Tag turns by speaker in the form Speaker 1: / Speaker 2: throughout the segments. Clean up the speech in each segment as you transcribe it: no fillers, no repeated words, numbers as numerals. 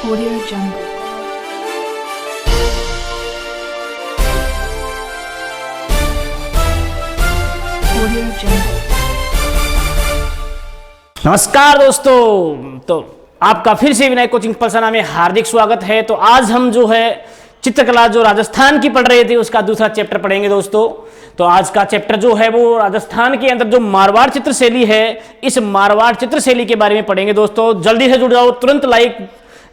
Speaker 1: Audio Jungle. Audio Jungle.
Speaker 2: नमस्कार दोस्तों, तो आपका फिर से विनय कोचिंग पलसाना में हार्दिक स्वागत है। तो आज हम जो है चित्रकला जो राजस्थान की पढ़ रहे थे उसका दूसरा चैप्टर पढ़ेंगे दोस्तों। तो आज का चैप्टर जो है वो राजस्थान के अंदर जो मारवाड़ चित्र शैली है, इस मारवाड़ चित्र शैली के बारे में पढ़ेंगे दोस्तों। जल्दी से जुड़ जाओ, तुरंत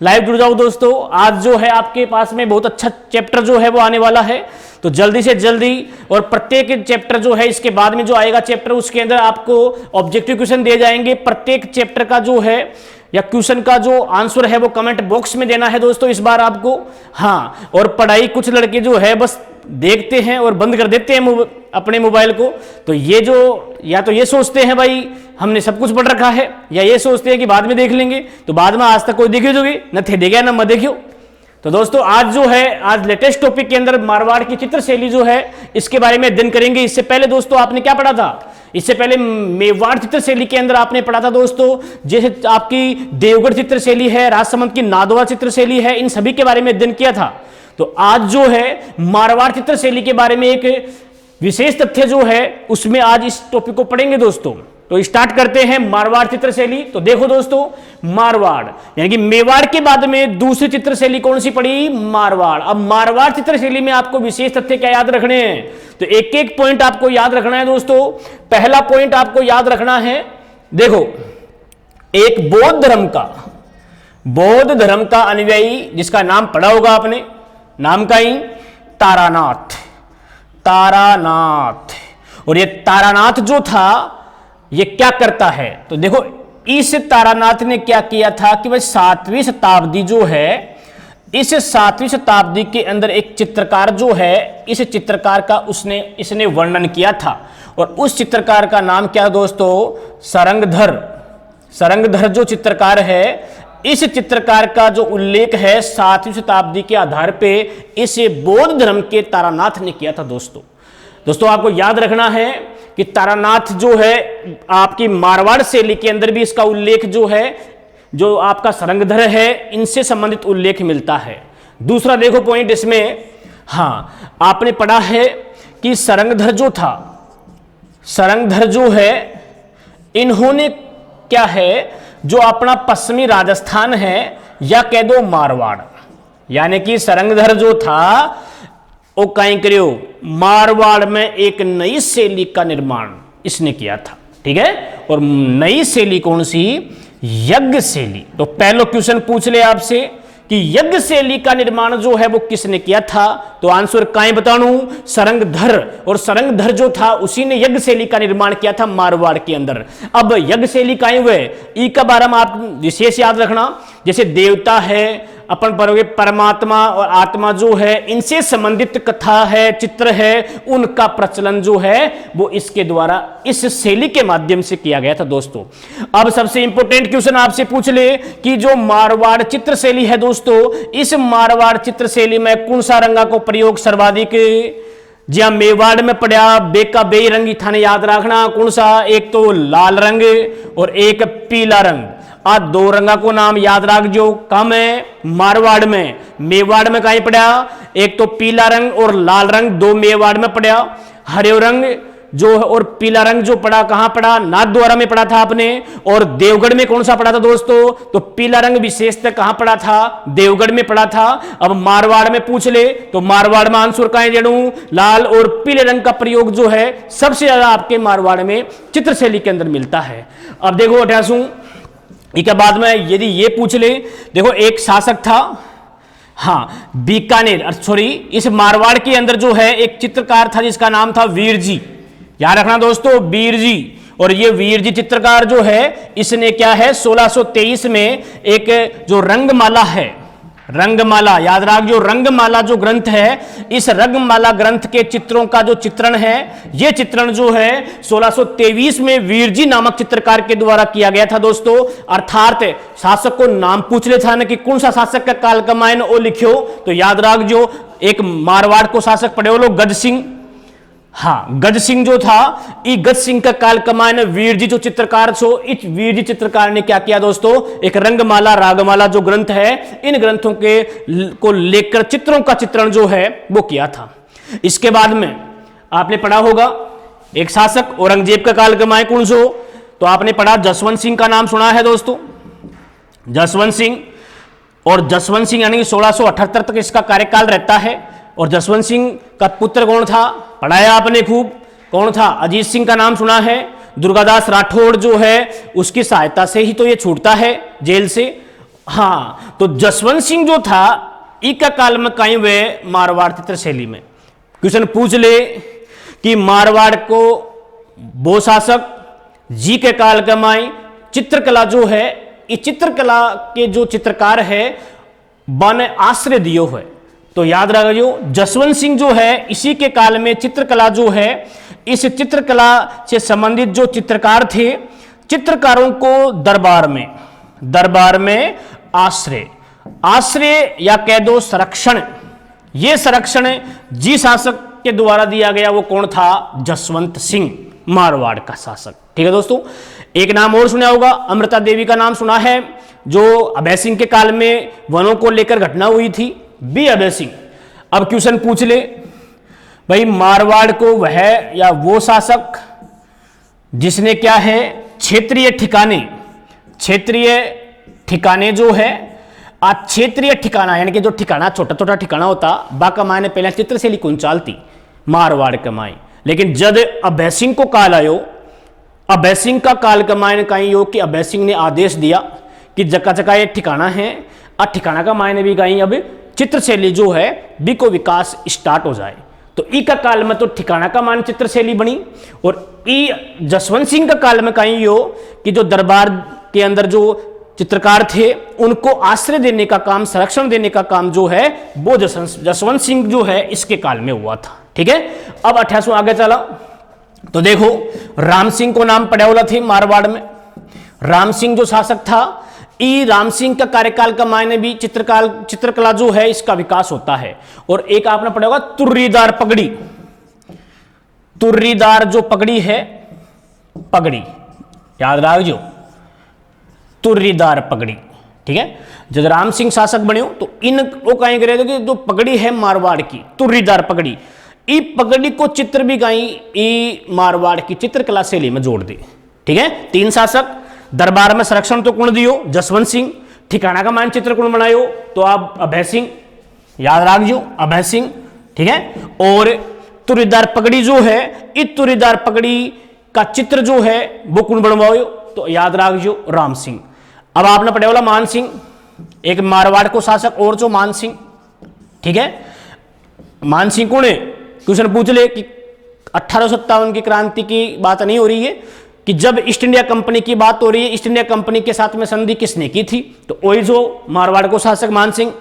Speaker 2: लाइव जुड़ जाओ दोस्तों। आज जो है आपके पास में बहुत अच्छा चैप्टर जो है वो आने वाला है, तो जल्दी से जल्दी। और प्रत्येक चैप्टर जो है इसके बाद में जो आएगा चैप्टर, उसके अंदर आपको ऑब्जेक्टिव क्वेश्चन दिए जाएंगे। प्रत्येक चैप्टर का जो है या क्वेश्चन का जो आंसर है वो कमेंट बॉक्स में देना है दोस्तों इस बार आपको। हाँ, और पढ़ाई कुछ लड़के जो है बस देखते हैं और बंद कर देते हैं अपने मोबाइल को। तो ये जो या तो ये सोचते हैं भाई हमने सब कुछ पढ़ रखा है, या ये सोचते हैं कि बाद में देख लेंगे। तो बाद में आज तक कोई देखे जोगे न थे देखे न मत देखियो। तो दोस्तों आज जो है आज लेटेस्ट टॉपिक के अंदर मारवाड़ की चित्र शैली जो है इसके बारे में अध्ययन करेंगे। इससे पहले दोस्तों आपने क्या पढ़ा था? इससे पहले मेवाड़ चित्र शैली के अंदर आपने पढ़ा था दोस्तों, जैसे आपकी देवगढ़ चित्र शैली है, राजसमंद की नादवा चित्र शैली है, इन सभी के बारे में अध्ययन किया था। तो आज जो है मारवाड़ चित्र शैली के बारे में एक विशेष तथ्य जो है उसमें आज इस टॉपिक को पढ़ेंगे दोस्तों। तो स्टार्ट करते हैं मारवाड़ चित्र शैली। तो देखो दोस्तों, मारवाड़ यानी कि मेवाड़ के बाद में दूसरी चित्र शैली कौन सी पड़ी? मारवाड़। अब मारवाड़ चित्र शैली में आपको विशेष तथ्य क्या याद रखने हैं? तो एक एक पॉइंट आपको याद रखना है दोस्तों। पहला पॉइंट आपको याद रखना है, देखो, एक बौद्ध धर्म का अनुयायी जिसका नाम पढ़ा होगा आपने, नाम का ही तारानाथ। और ये तारानाथ जो था ये क्या करता है? तो देखो, इस तारानाथ ने क्या किया था कि भाई 7वीं शताब्दी जो है, इस 7वीं शताब्दी के अंदर एक चित्रकार जो है, इस चित्रकार का इसने वर्णन किया था। और उस चित्रकार का नाम क्या दोस्तों? सरंगधर जो चित्रकार है, इस चित्रकार का जो उल्लेख है 7वीं शताब्दी के आधार पे इस बौद्ध धर्म के तारानाथ ने किया था दोस्तों आपको याद रखना है कि तारानाथ जो है आपकी मारवाड़ शैली के अंदर भी इसका उल्लेख जो है, जो आपका सरंगधर है, इनसे संबंधित उल्लेख मिलता है। दूसरा देखो पॉइंट इसमें, हाँ, आपने पढ़ा है कि सरंगधर जो है इन्होंने क्या है, जो अपना पश्चिमी राजस्थान है या कह दो मारवाड़, यानी कि सरंगधर जो था वो कहीं करियो मारवाड़ में एक नई शैली का निर्माण इसने किया था, ठीक है। और नई शैली कौन सी? यज्ञ शैली। तो पहला क्वेश्चन पूछ ले आपसे कि यज्ञ शैली का निर्माण जो है वो किसने किया था? तो आंसर काहे बताऊं? सरंगधर। और सरंगधर जो था उसी ने यज्ञ शैली का निर्माण किया था मारवाड़ के अंदर। अब यज्ञ शैली काहे हुए, ई का बारे में आप विशेष याद रखना। जैसे देवता है, अपन पढ़ोगे परमात्मा और आत्मा जो है, इनसे संबंधित कथा है, चित्र है, उनका प्रचलन जो है वो इसके द्वारा, इस शैली के माध्यम से किया गया था दोस्तों। अब सबसे इंपॉर्टेंट क्वेश्चन आपसे पूछ ले कि जो मारवाड़ चित्र शैली है दोस्तों, इस मारवाड़ चित्र शैली में कौन सा रंगा को प्रयोग सर्वाधिक? जी हाँ, मेवाड़ में पड़ा बेका बेई रंग थाने याद रखना। कौन सा? एक तो लाल रंग और एक पीला रंग। आ दो रंगा को नाम याद रख जो कम है मारवाड़ में। मेवाड़ में कहीं पड़ा एक तो पीला रंग और लाल रंग, दो मेवाड़ में पड़ा। हरे रंग जो और पीला रंग जो पड़ा कहां पड़ा? नाथद्वारा में पड़ा था आपने। और देवगढ़ में कौन सा पड़ा था दोस्तों? तो पीला रंग विशेषतः कहां पड़ा था? देवगढ़ में पड़ा था। अब मारवाड़ में पूछ ले तो मारवाड़ में आंसर कहें जड़ू लाल और पीले रंग का प्रयोग जो है सबसे ज्यादा आपके मारवाड़ में चित्र शैली के अंदर मिलता है। अब देखो अठासू इसके बाद में यदि ये पूछ ले, देखो एक शासक था, हाँ, बीकानेर, सॉरी, इस मारवाड़ के अंदर जो है एक चित्रकार था जिसका नाम था वीर जी। याद रखना दोस्तों, वीर जी। और ये वीर जी चित्रकार जो है इसने क्या है 1623 में एक जो रंगमाला है, रंगमाला याद रख, जो रंगमाला जो ग्रंथ है, इस रंगमाला ग्रंथ के चित्रों का जो चित्रण है, ये चित्रण जो है 1623 में वीर जी नामक चित्रकार के द्वारा किया गया था दोस्तों। अर्थात शासक को नाम पूछ ले था ना कि कौन सा शासक का काल कमायन ओ लिखियो, तो याद रख जो एक मारवाड़ को शासक पड़े वो लोग गज सिंह, हाँ, गज सिंह जो था, ई गज सिंह का काल कमायन वीर जी जो चित्रकार छो, इस वीर जी चित्रकार ने क्या किया दोस्तों, एक रंगमाला रागमाला जो ग्रंथ है, इन ग्रंथों के को लेकर चित्रों का चित्रण जो है वो किया था। इसके बाद में आपने पढ़ा होगा एक शासक औरंगजेब का काल कमाए कौन सो, तो आपने पढ़ा जसवंत सिंह का नाम सुना है दोस्तों, जसवंत सिंह। और जसवंत सिंह यानी 1678 तक इसका कार्यकाल रहता है। और जसवंत सिंह का पुत्र कौन था, पढ़ाया आपने खूब, कौन था, अजीत सिंह का नाम सुना है। दुर्गादास राठौड़ जो है उसकी सहायता से ही तो ये छूटता है जेल से। हाँ, तो जसवंत सिंह जो था इका काल में कहीं वे मारवाड़ चित्र शैली में क्वेश्चन पूछ ले कि मारवाड़ को वो शासक जी के काल कमाई चित्रकला जो है, इस चित्रकला के जो चित्रकार है बने आश्रय दियो है। तो याद रखियो जसवंत सिंह जो है इसी के काल में चित्रकला जो है, इस चित्रकला से संबंधित जो चित्रकार थे, चित्रकारों को दरबार में आश्रय या कह दो संरक्षण, ये संरक्षण जी शासक के द्वारा दिया गया। वो कौन था, जसवंत सिंह, मारवाड़ का शासक। ठीक है दोस्तों, एक नाम और सुना होगा, अमृता देवी का नाम सुना है, जो अभय सिंह के काल में वनों को लेकर घटना हुई थी, बी अभय सिंह। अब क्वेश्चन पूछ ले भाई, मारवाड़ को वह या वो शासक जिसने क्या है, क्षेत्रीय ठिकाने जो है, क्षेत्रीय ठिकाना यानी कि जो ठिकाना छोटा छोटा ठिकाना होता, बाका मायने पहले चित्रशैली कौन चालती, मारवाड़ कमाई। लेकिन जब अभय सिंह को काल आयो, अभय सिंह का काल कमायन कहीं हो कि अभय सिंह ने आदेश दिया कि जगह जगह ये ठिकाना है, और ठिकाना का मायने भी कहीं अब चित्रशैली जो है बी को विकास स्टार्ट हो जाए। तो ई का काल में तो ठिकाना का मान चित्रशैली बनी, और ई जसवंत सिंह का काल में कहीं हो कि जो दरबार के अंदर जो चित्रकार थे उनको आश्रय देने का काम, संरक्षण देने का काम जो है वो जसवंत सिंह जो है इसके काल में हुआ था। ठीक है, अब 1800 आगे चला तो देखो राम सिंह को नाम पड़ेवला थी मारवाड़ में। राम सिंह जो शासक था, ई राम सिंह का कार्यकाल का मायने भी चित्रकला जो है इसका विकास होता है। और एक आपने पढ़ा होगा तुर्रीदार पगड़ी, तुर्रीदार जो पगड़ी है, पगड़ी याद रखियो, तुर्रीदार पगड़ी। ठीक है, जब राम सिंह शासक बने हो तो इन वो कहीं करे कि जो पगड़ी है मारवाड़ की, तुर्रीदार पगड़ी, ई पगड़ी को चित्र भी कहीं ई मारवाड़ की चित्रकला शैली में जोड़ दे। ठीक है, 3 शासक, दरबार में संरक्षण तो कौन दियो, जसवंत सिंह, ठिकाना का मानचित्र कौन बनायो, तो आप अभय सिंह, याद रखियो अभय सिंह। ठीक है, और तुर्रीदार पगड़ी जो है, इस तुर्रीदार पगड़ी का चित्र जो है वो कौन बनवायो, तो याद रखियो राम सिंह। अब आपने पढ़ा वाला मान सिंह, एक मारवाड़ को शासक और जो मान सिंह। ठीक है, मान सिंह कौन है, क्वेश्चन पूछ ले कि 1857 की क्रांति की बात नहीं हो रही है, कि जब ईस्ट इंडिया कंपनी की बात हो रही है, ईस्ट इंडिया कंपनी के साथ में संधि किसने की थी, तो वही जो मारवाड़ को शासक मान सिंह,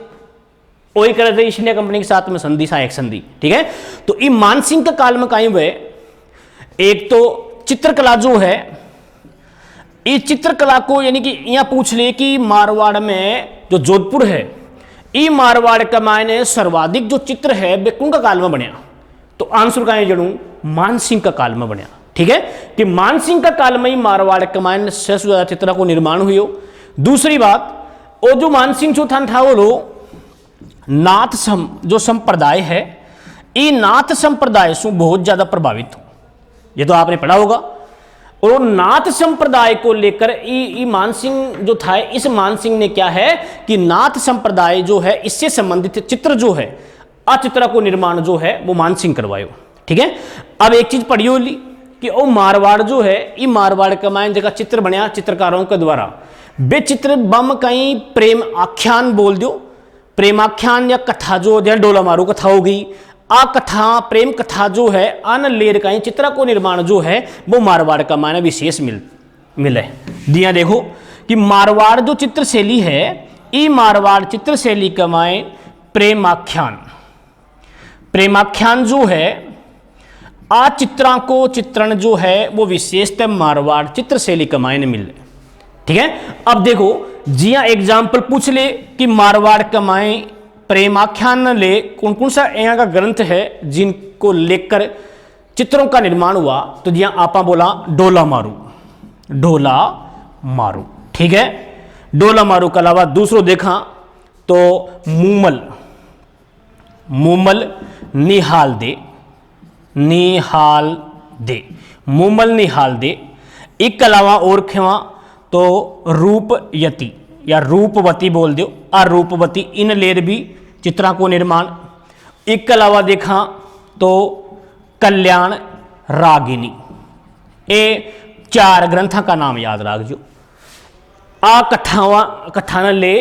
Speaker 2: वही कर रहे थे ईस्ट इंडिया कंपनी के साथ में संधि, सहायक संधि। ठीक है, तो इन मान सिंह का काल में कायम हुए, एक तो चित्रकला जो है, इस चित्रकला को यानी कि यहां पूछ ले कि मारवाड़ में जो जोधपुर है, ई मारवाड़ का मायने सर्वाधिक जो चित्र है वे कौन का काल में बनया, तो आंसर का जड़ू मान सिंह का काल में बनया। ठीक है, कि मान सिंह का काल में ही मारवाड़ का मायने से ज्यादा चित्र को निर्माण हुई हो। दूसरी बात, वो जो मान सिंह जो था वो लो नाथ जो संप्रदाय है, ई नाथ संप्रदाय से बहुत ज्यादा प्रभावित हो, ये तो आपने पढ़ा होगा। और नाथ संप्रदाय को लेकर मान सिंह जो था, इस मान सिंह ने क्या है कि नाथ संप्रदाय जो है इससे संबंधित चित्र जो है, अचित्र को निर्माण जो है वो मान सिंह करवायो। ठीक है, अब एक चीज पढ़ियो ली कि वो मारवाड़ जो है, ये मारवाड़ का मायने जगह चित्र बनया चित्रकारों के द्वारा, वे चित्र बम कहीं प्रेम आख्यान बोल दो, प्रेमाख्यान या कथा जो डोला मारू कथा हो गई, आ कथा प्रेम कथा जो है, अन लेर का चित्र को निर्माण जो है वो मारवाड़ का मायने विशेष मिले दिया। देखो कि मारवाड़ जो चित्र शैली है, ई मारवाड़ चित्र शैली का मायने प्रेमाख्यान जो है, आ चित्रा को चित्रण जो है वो विशेषतः मारवाड़ चित्र शैली का मायने मिले। ठीक है, अब देखो जिया एग्जाम्पल पूछ ले कि मारवाड़ का मायने प्रेमाख्यान ले कौन कौन सा यहाँ का ग्रंथ है जिनको लेकर चित्रों का निर्माण हुआ तो जिया आपा बोला डोला मारू, डोला मारू, ठीक है। डोला मारू के अलावा दूसरो देखा तो मूमल, मूमल निहाल दे, निहाल दे, मूमल निहाल दे। एक अलावा और खेवा तो रूपयती या रूपवती बोल दो, रूपवती, इन लेर भी चित्रा को निर्माण। एक अलावा देखा तो कल्याण रागिनी। ये 4 ग्रंथों का नाम याद रखो। आ कथान ले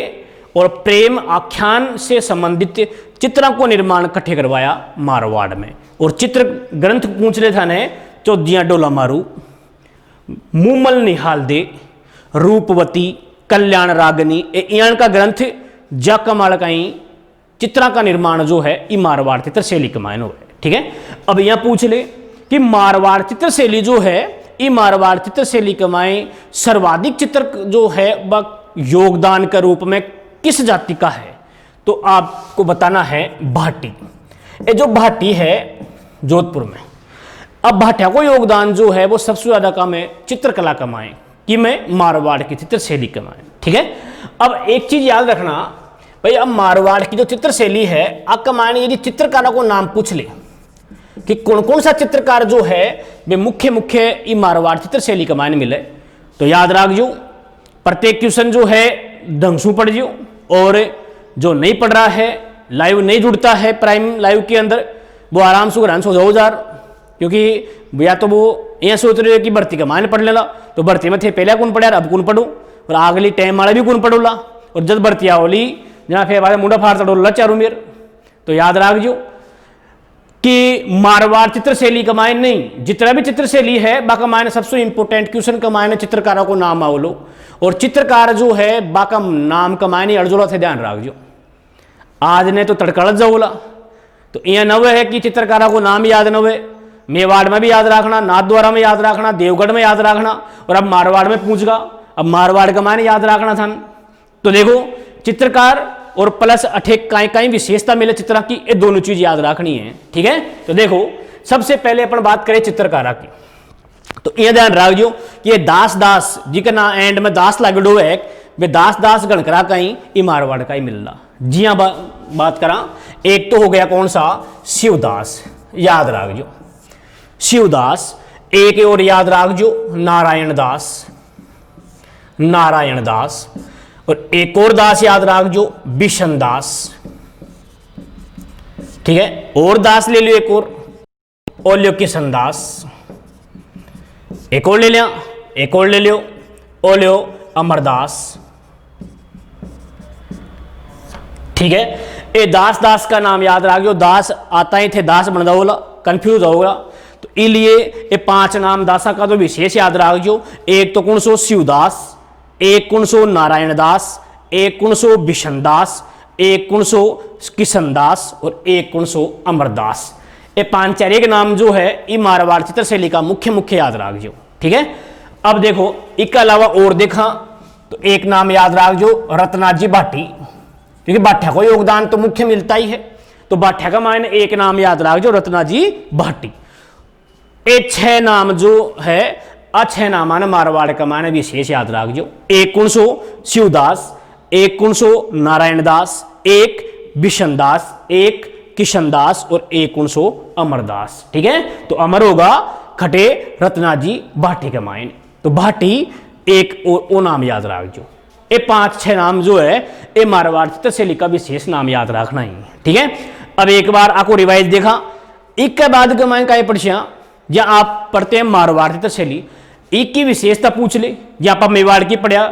Speaker 2: और प्रेम आख्यान से संबंधित चित्रा को निर्माण कट्ठे करवाया मारवाड़ में। और चित्र ग्रंथ पूछ ले था ने चौदिया डोला मारू, मूमल निहाल दे, रूपवती, कल्याण रागनी, इयान का ग्रंथ जा कमाल का ही चित्रा का निर्माण जो है ये मारवाड़ चित्र शैली कमायन हो, ठीक है। अब यहां पूछ ले कि मारवाड़ चित्र शैली जो है ये मारवाड़ चित्र शैली कमाए सर्वाधिक चित्र जो है वह योगदान के रूप में किस जाति का है, तो आपको बताना है भाटी। ये जो भाटी है जोधपुर में, अब भाटिया को योगदान जो है वो सबसे ज्यादा कम है चित्रकला कमाए कि मैं मारवाड़ की चित्र शैली कमाए, ठीक है। अब एक चीज याद रखना भाई, अब मारवाड़ की जो चित्र शैली है अब कमाने यदि चित्रकारों को नाम पूछ ले कि कौन कौन सा चित्रकार जो है वे मुख्य मुख्य मारवाड़ चित्र शैली कमाने मिले, तो याद रख जो प्रत्येक क्वेश्चन जो है ढंग से पढ़ जो, और जो नहीं पढ़ रहा है लाइव नहीं जुड़ता है प्राइम लाइव के अंदर वो आराम से ग्रहण हो जाओ जार, क्योंकि या तो वो यह सोच रहे हो कि भर्ती का मायने पढ़ लेला तो भर्ती में थे पहले कौन पढ़ा अब कौन पढ़ू, और अगली टाइम वाला भी कौन पढ़ोला, और जब भर्ती आवली जहाँ फिर बाद मुंडा फाड़ चढ़ोला चारू मेर। तो याद रख जो कि मारवाड़ चित्र शैली का मायने नहीं, जितना भी चित्र शैली है बाका मायने सबसे इंपोर्टेंट क्वेश्चन का मायने चित्रकारों को नाम आवलो, और चित्रकार जो है बाका नाम का मायने अर्जुला थे ध्यान रख जो। आज ने तो तड़कड़ जाओला तो यह नवे है कि चित्रकारों को नाम याद नवे, मेवाड़ में भी याद रखना, नाथद्वारा में याद रखना, देवगढ़ में याद रखना, और अब मारवाड़ में पूछगा अब मारवाड़ का मायने याद रखना था। तो देखो चित्रकार और प्लस अठेक काई काई विशेषता मिले चित्रा की, ये दोनों चीज याद रखनी है, ठीक है। तो देखो सबसे पहले अपन बात करें चित्रकारा की, तो यह ध्यान रख जो कि ये दास दास जी का ना एंड में दास लागडो है, वे दास दास गणकरा का ही मारवाड़ का ही मिल रहा। जी हाँ बात करा, एक तो हो गया कौन सा शिवदास, याद रख जो शिवदास, एक और याद रख जो नारायण दास, नारायण दास, और एक और दास याद रख जो बिशन दास, ठीक है। और दास ले लो एक और, ओलियो किशन दास, एक और ले लिया, एक और ले लो ओलियो अमरदास, ठीक है। ये दास दास का नाम याद रख जो, दास आता ही थे दास बन जाओला कंफ्यूज होगा, तो इसलिए ये 5 नाम दासा का तो विशेष याद रख जो। एक तो कौन सो शिवदास, एक कौन सो नारायण दास, एक कौन सो बिशन दास, एक कौन सो किशन दास, और एक कौन सो अमरदास। ये 5 के नाम जो है ये मारवाड़ चित्र शैली का मुख्य मुख्य याद रख जो, ठीक है। अब देखो इसके अलावा और देखा तो एक नाम याद रख जो रत्नाथ जी भाटी, क्योंकि भाटिया को योगदान तो मुख्य मिलता ही है, तो भाटिया का मायने एक नाम याद रख जो रत्नाथ जी भाटी। ये 6 नाम जो है 6 नाम मारवाड़ का मायने विशेष याद रख जो। एक कौन सो शिवदास, एक कौन सो नारायण दास, एक बिशन दास, एक किशन दास, और एक कौन सो अमरदास, ठीक है। तो अमर होगा खटे रत्नाथ जी भाटी का मायने, तो भाटी एक वो नाम याद रख जो। ये 5-6 नाम जो है ये मारवाड़ चित्र शैली का विशेष नाम याद रखना ही, ठीक है। अब एक बार आपको रिवाइज देखा, एक के बाद के मायने का पढ़िया या आप पढ़ते हैं मारवाड़ चित्र शैली, एक की विशेषता पूछ ले, या आप मेवाड़ की पढ़िया,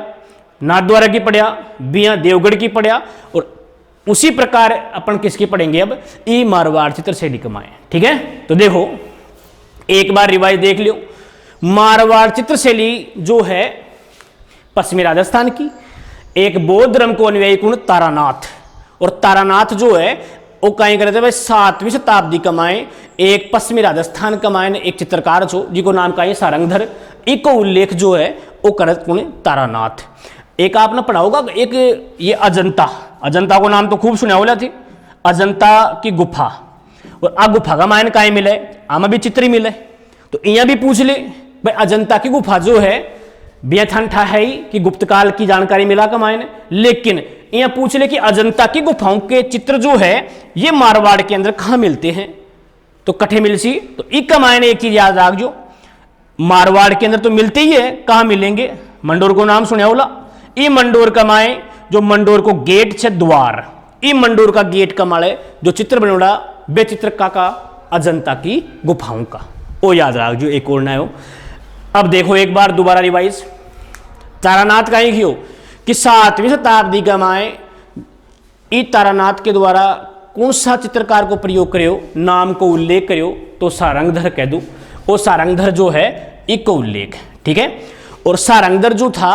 Speaker 2: नाथद्वारा की पढ़िया, बिया देवगढ़ की पढ़िया, और उसी प्रकार अपन किसकी पढ़ेंगे अब ई मारवाड़ चित्र शैली कमाए, ठीक है। तो देखो एक बार रिवाइज देख लियो, मारवाड़ चित्र शैली जो है पश्चिमी राजस्थान की, एक बौद्ध धर्म को अनुयायी कौन तारानाथ, और तारानाथ जो है वो कहीं करते हैं भाई 7वीं शताब्दी कमाए, एक पश्चिमी राजस्थान कमाए एक चित्रकार जो जिको नाम का है सारंगधर, एक को उल्लेख जो है वो करत कौन तारानाथ। एक आपने पढ़ा होगा एक ये अजंता, अजंता को नाम तो खूब सुना होला थी, अजंता की गुफा, और आ गुफा का मायन काहे मिले, आमा भी चित्र ही मिले। तो यहाँ भी पूछ ले भाई अजंता की गुफा जो है बेथन ठा है ही कि गुप्त काल की जानकारी मिला का मायने, लेकिन यहाँ पूछ ले कि अजंता की गुफाओं के चित्र जो है ये मारवाड़ के अंदर कहाँ मिलते हैं, तो कठे मिलसी। तो एक का मायने एक चीज याद रख जो, मारवाड़ के अंदर तो मिलते ही है, कहाँ मिलेंगे, मंडोर को नाम सुने होला, ई मंडोर का माए जो मंडोर को गेट छे द्वार, ई मंडोर का गेट का माले जो चित्र बनोड़ा बे चित्र का अजंता की गुफाओं का, वो याद रख जो एक और ना हो। अब देखो एक बार दोबारा रिवाइज, तारानाथ कहीं की हो कि 7वीं शताब्दी का माए ई तारानाथ के द्वारा कौन सा चित्रकार को प्रयोग करो, नाम को उल्लेख करो तो सारंगधर कह दो, वो सारंगधर जो है एक को उल्लेख, ठीक है। और सारंगधर जो था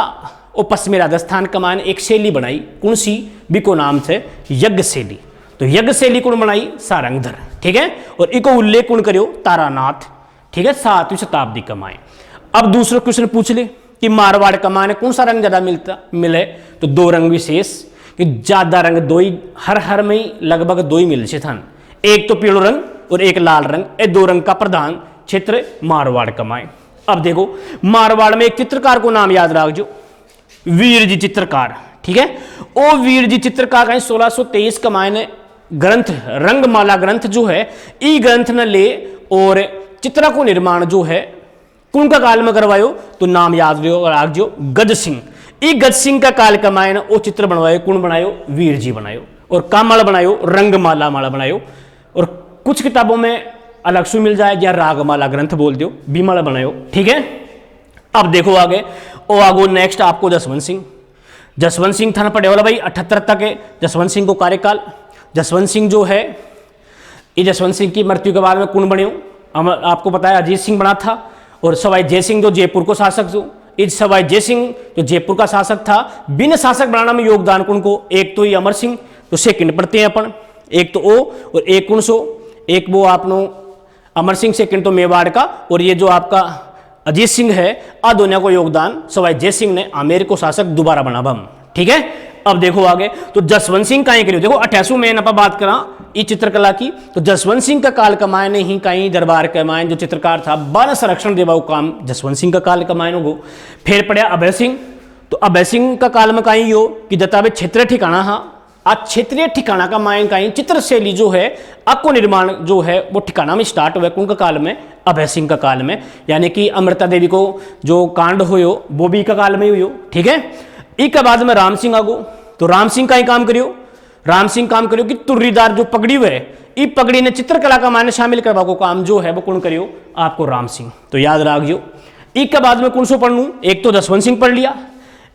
Speaker 2: वो पश्चिमी राजस्थान का मान एक शैली बनाई, कौन सी भी को नाम से यज्ञ शैली, तो यज्ञ शैली कौन बनाई, सारंगधर, ठीक है। और इको उल्लेख कौन करो, तारानाथ, ठीक है, 7वीं शताब्दी का माए। अब दूसरा क्वेश्चन पूछ ले कि मारवाड़ का माने कौन सा रंग ज्यादा मिले, तो 2 रंग विशेष कि ज्यादा रंग 2 ही हर में ही लगभग 2 ही मिल से थन, एक तो पीलो रंग और एक लाल रंग, ये 2 रंग का प्रधान क्षेत्र मारवाड़ का माए। अब देखो मारवाड़ में एक चित्रकार को नाम याद रख जो, वीर जी चित्रकार, ठीक है। ओ वीर जी चित्रकार का 1623 का मायने ग्रंथ रंगमाला ग्रंथ जो है ई ग्रंथ न ले और चित्रा को निर्माण जो है कौन का काल में करवायो, तो नाम याद रख जो गज सिंह, ई गज सिंह का काल का मायने वो चित्र बनवायो, कौन बनायो, वीर जी बनायो। और का माला बनायो, रंगमाला माला बनायो। और कुछ किताबों में अलग से मिल जाए या रागमाला ग्रंथ बोल दो, बीमाला बनायो, ठीक है। अब देखो आगे, ओ आगो नेक्स्ट आपको जसवंत सिंह था ना पढ़े वाला भाई 78 तक है जसवंत सिंह को कार्यकाल। जसवंत सिंह जो है ये जसवंत सिंह की मृत्यु के बाद में कौन बने, आपको पता है अजीत सिंह बना था, और सवाई जय सिंह जो जयपुर को शासक जो, इस सवाई जय सिंह जो जयपुर का शासक था, बिना शासक बनाना में योगदान कौन को, एक तो ये अमर सिंह तो सेकंड पढ़ते हैं अपन, एक तो ओ और एक कौन सो, एक वो आपनो अमर सिंह सेकंड तो मेवाड़ का, और ये जो आपका अजीत सिंह है आ दोनों को योगदान सवाई जय सिंह ने आमेर को शासक दोबारा बना बम, ठीक है। अब देखो आगे, तो जसवंत सिंह कहीं करियो, देखो 88 में आप बात करा ये चित्रकला की, तो जसवंत सिंह का काल का मायने ही कहीं दरबार का मायन जो चित्रकार था वन संरक्षण देवा काम जसवंत सिंह का काल का मायन हो। फिर पड़ा अभय सिंह, तो अभय सिंह का काल में कहीं हो कि दत्तावे क्षेत्रीय ठिकाना, हाँ आज क्षेत्रीय ठिकाना का मायन कहीं चित्र शैली जो है आपको निर्माण जो है वो ठिकाना में स्टार्ट हुआ कौन का काल में, अभय सिंह का काल में, यानी कि अमृता देवी को जो कांड हुयो वो भी का काल में हुयो, ठीक है। एक बाद में राम सिंह आगो, तो राम सिंह का ही काम करियो, राम सिंह काम करियो कि तुर्रीदार जो पगड़ी हुए ई पगड़ी ने चित्रकला का मायने शामिल करवा को काम जो है वो कौन करियो, आपको राम सिंह, तो याद रखियो। एक के बाद में कौन सो पढ़ लूँ, एक तो जसवंत सिंह पढ़ लिया,